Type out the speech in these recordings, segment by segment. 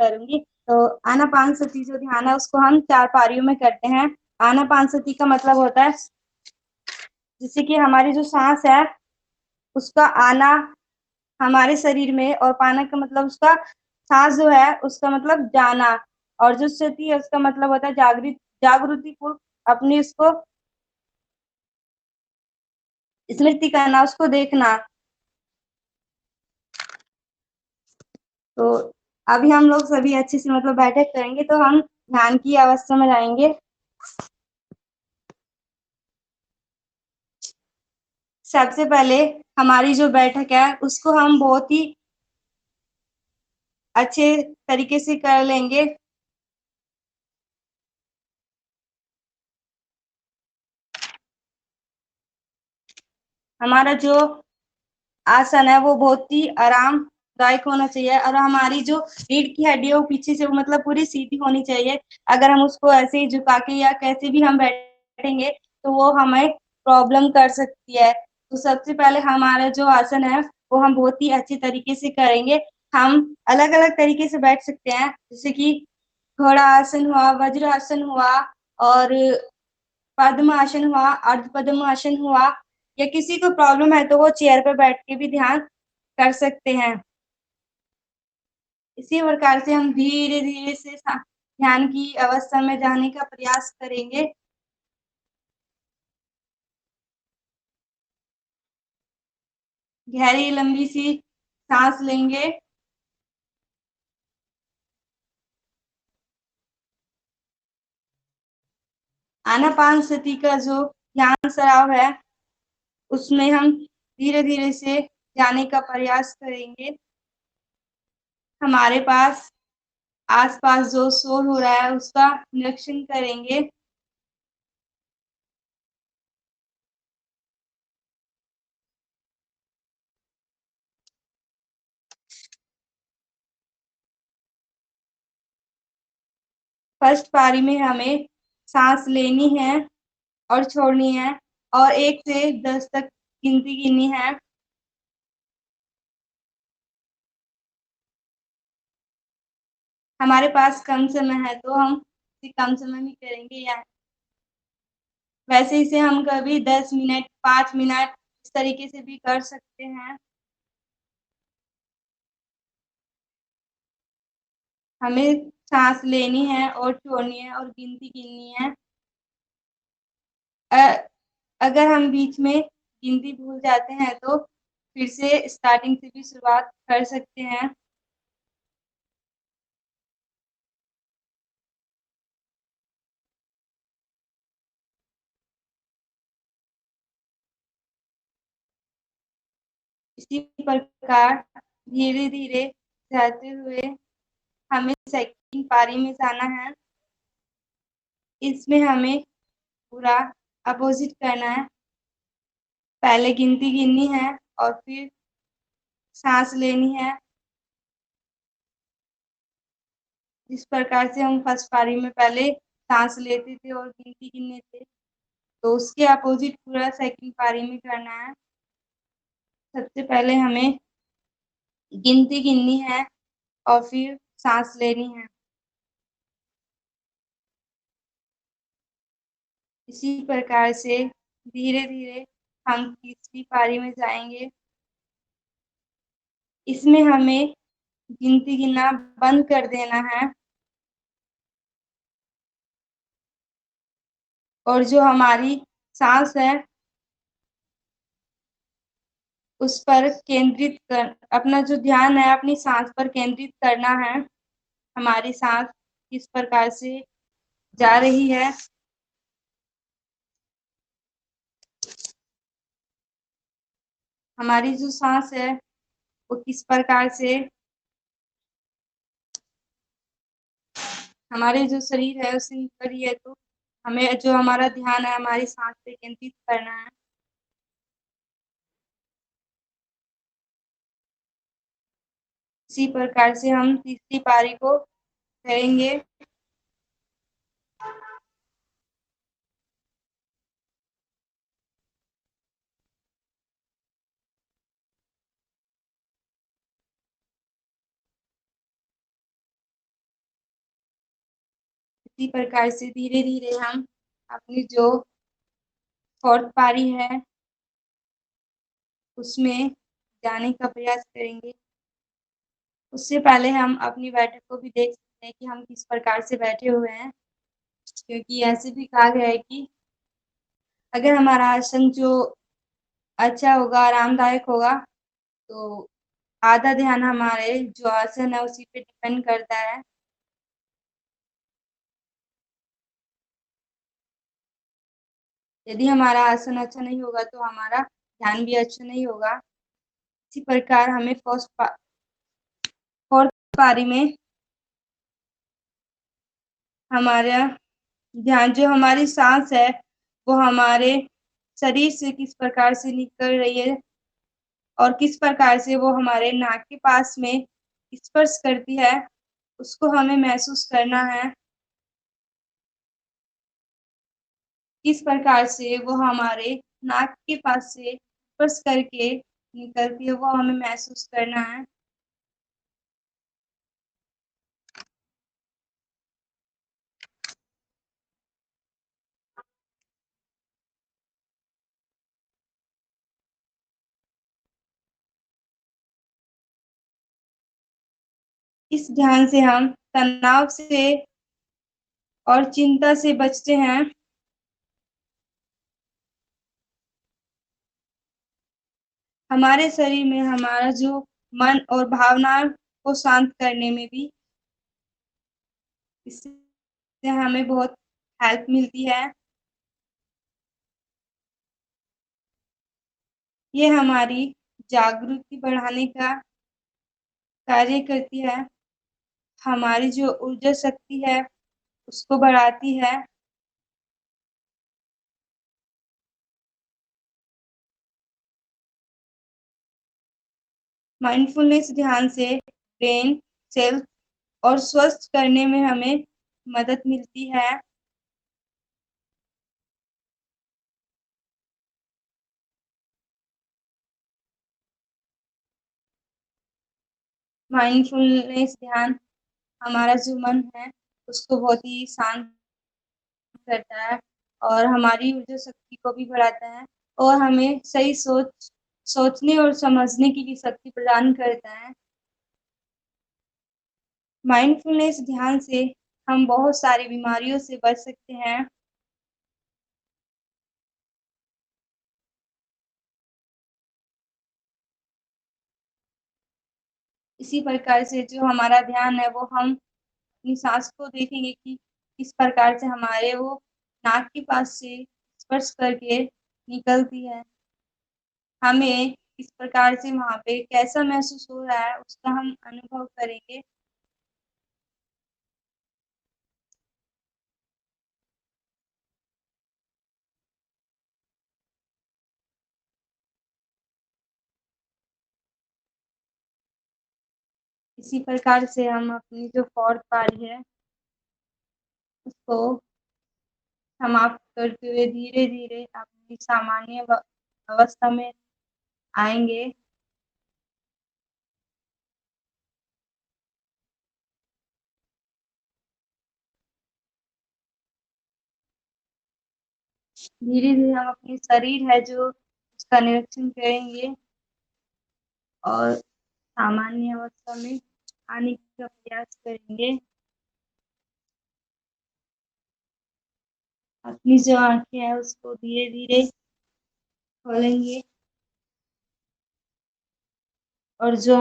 करूंगी। तो आनापानसति जो ध्यान है उसको हम 4 पारियों में करते हैं। आनापानसति का मतलब होता है जैसे कि हमारी जो सांस है उसका आना हमारे शरीर में, और पाना का मतलब उसका सांस जो है उसका मतलब जाना, और जो सति है उसका मतलब होता है जागृति पूर्वक अपनी उसको स्मृति करना, उसको देखना। तो अभी हम लोग सभी अच्छे से मतलब बैठक करेंगे, तो हम ध्यान की अवस्था में जाएंगे। सबसे पहले हमारी जो बैठक है उसको हम बहुत ही अच्छे तरीके से कर लेंगे। हमारा जो आसन है वो बहुत ही आरामदायक होना चाहिए, और हमारी जो रीढ़ की हड्डी है वो पीछे से वो मतलब पूरी सीधी होनी चाहिए। अगर हम उसको ऐसे ही झुका के या कैसे भी हम बैठेंगे तो वो हमें प्रॉब्लम कर सकती है। तो सबसे पहले हमारा जो आसन है वो हम बहुत ही अच्छी तरीके से करेंगे। हम अलग अलग तरीके से बैठ सकते हैं, जैसे कि घोड़ा आसन हुआ, वज्र आसन हुआ, और पद्म आसन हुआ, अर्ध पद्म आसन हुआ, या किसी को प्रॉब्लम है तो वो चेयर पर बैठ के भी ध्यान कर सकते हैं। इसी प्रकार से हम धीरे धीरे से ध्यान की अवस्था में जाने का प्रयास करेंगे। गहरी लंबी सी सांस लेंगे। आनापानसति का जो ध्यान सराव है उसमें हम धीरे धीरे से जाने का प्रयास करेंगे। हमारे पास आसपास जो शोर हो रहा है उसका निरीक्षण करेंगे। फर्स्ट पारी में हमें सांस लेनी है और छोड़नी है, और 1 से 10 तक गिनती गिननी है। हमारे पास कम समय है तो हम कम समय में करेंगे, या वैसे इसे हम कभी 10 मिनट 5 मिनट इस तरीके से भी कर सकते हैं। हमें सांस लेनी है और छोड़नी है और गिनती गिननी है। अगर हम बीच में गिनती भूल जाते हैं तो फिर से स्टार्टिंग से भी शुरुआत कर सकते हैं। इसी प्रकार धीरे धीरे जाते हुए हमें सेकंड पारी में जाना है। इसमें हमें पूरा अपोजिट करना है। पहले गिनती गिननी है और फिर सांस लेनी है। जिस प्रकार से हम फर्स्ट पारी में पहले सांस लेते थे और गिनती गिनने थे, तो उसके अपोजिट पूरा सेकंड पारी में करना है। सबसे पहले हमें गिनती गिननी है और फिर सांस लेनी है। इसी प्रकार से धीरे धीरे हम तीसरी पारी में जाएंगे। इसमें हमें गिनती गिनना बंद कर देना है, और जो हमारी सांस है उस पर केंद्रित कर अपना जो ध्यान है अपनी सांस पर केंद्रित करना है। हमारी सांस किस प्रकार से जा रही है, हमारी जो सांस है वो किस प्रकार से हमारे जो शरीर है उससे निकल रही है, तो हमें जो हमारा ध्यान है हमारी सांस पे केंद्रित करना है। इसी प्रकार से हम तीसरी पारी को करेंगे। इसी प्रकार से धीरे धीरे हम अपनी जो फोर्थ पारी है उसमें जाने का प्रयास करेंगे। उससे पहले हम अपनी बैठक को भी देख सकते हैं कि हम किस प्रकार से बैठे हुए हैं, क्योंकि ऐसे भी कहा गया है कि अगर हमारा आसन जो अच्छा होगा, आरामदायक होगा, तो आधा ध्यान हमारे जो आसन है उसी पे डिपेंड करता है। यदि हमारा आसन अच्छा नहीं होगा तो हमारा ध्यान भी अच्छा नहीं होगा। इसी प्रकार हमें फोर्थ पारी में हमारा ध्यान जो हमारी सांस है वो हमारे शरीर से किस प्रकार से निकल रही है और किस प्रकार से वो हमारे नाक के पास में स्पर्श करती है, उसको हमें महसूस करना है। किस प्रकार से वो हमारे नाक के पास से स्पर्श करके निकलती है वो हमें महसूस करना है। इस ध्यान से हम तनाव से और चिंता से बचते हैं। हमारे शरीर में हमारा जो मन और भावना को शांत करने में भी इससे हमें बहुत हेल्प मिलती है। ये हमारी जागृति बढ़ाने का कार्य करती है, हमारी जो ऊर्जा शक्ति है उसको बढ़ाती है। माइंडफुलनेस ध्यान से ब्रेन सेल्स और स्वस्थ करने में हमें मदद मिलती है। माइंडफुलनेस ध्यान हमारा जो मन है उसको बहुत ही शांत करता है और हमारी ऊर्जा शक्ति को भी बढ़ाता है और हमें सही सोचने और समझने की भी शक्ति प्रदान करता है। माइंडफुलनेस ध्यान से हम बहुत सारी बीमारियों से बच सकते हैं। इसी प्रकार से जो हमारा ध्यान है वो हम अपनी सांस को देखेंगे कि किस प्रकार से हमारे वो नाक के पास से स्पर्श करके निकलती है। हमें इस प्रकार से वहां पे कैसा महसूस हो रहा है उसका हम अनुभव करेंगे। इसी प्रकार से हम अपनी जो फोर्थ पारी है उसको समाप्त करते हुए धीरे धीरे अपनी सामान्य अवस्था में आएंगे। धीरे धीरे हम अपनी शरीर है जो उसका निरीक्षण करेंगे और सामान्य अवस्था में आने का प्रयास करेंगे। अपनी जो आंखें है उसको धीरे धीरे खोलेंगे और जो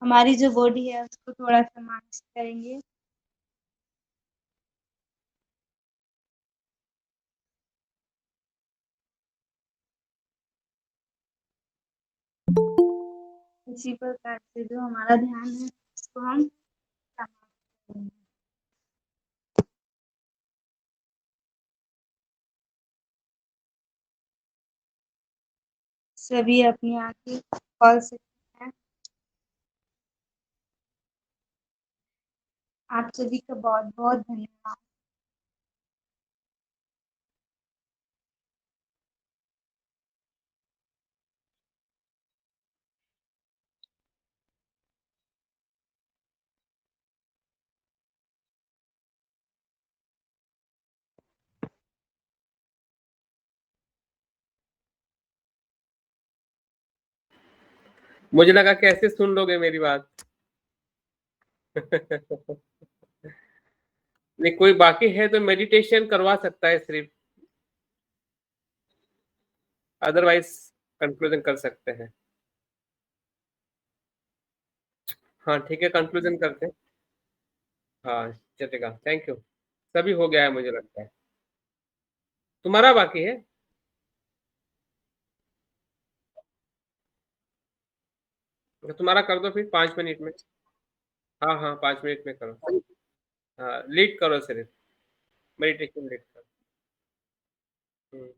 हमारी जो बॉडी है उसको थोड़ा सा मालिश करेंगे। इसी प्रकार से जो हमारा ध्यान है उसको हम समाप्त करेंगे। सभी अपनी आंखें खोल सकते हैं। आप सभी का बहुत बहुत धन्यवाद। मुझे लगा कैसे सुन लोगे मेरी बात। नहीं, कोई बाकी है तो मेडिटेशन करवा सकता है सिर्फ, अदरवाइज कंक्लूजन कर सकते हैं। हाँ ठीक है, कंक्लूजन करते हैं। हाँ चलेगा, थैंक यू। सभी हो गया है मुझे लगता है, तुम्हारा बाकी है। तो तुम्हारा कर दो फिर 5 मिनट में। हाँ हाँ, 5 मिनट में करो। हाँ लीड करो सिर्फ, मेडिटेशन लीड करो। हम्म।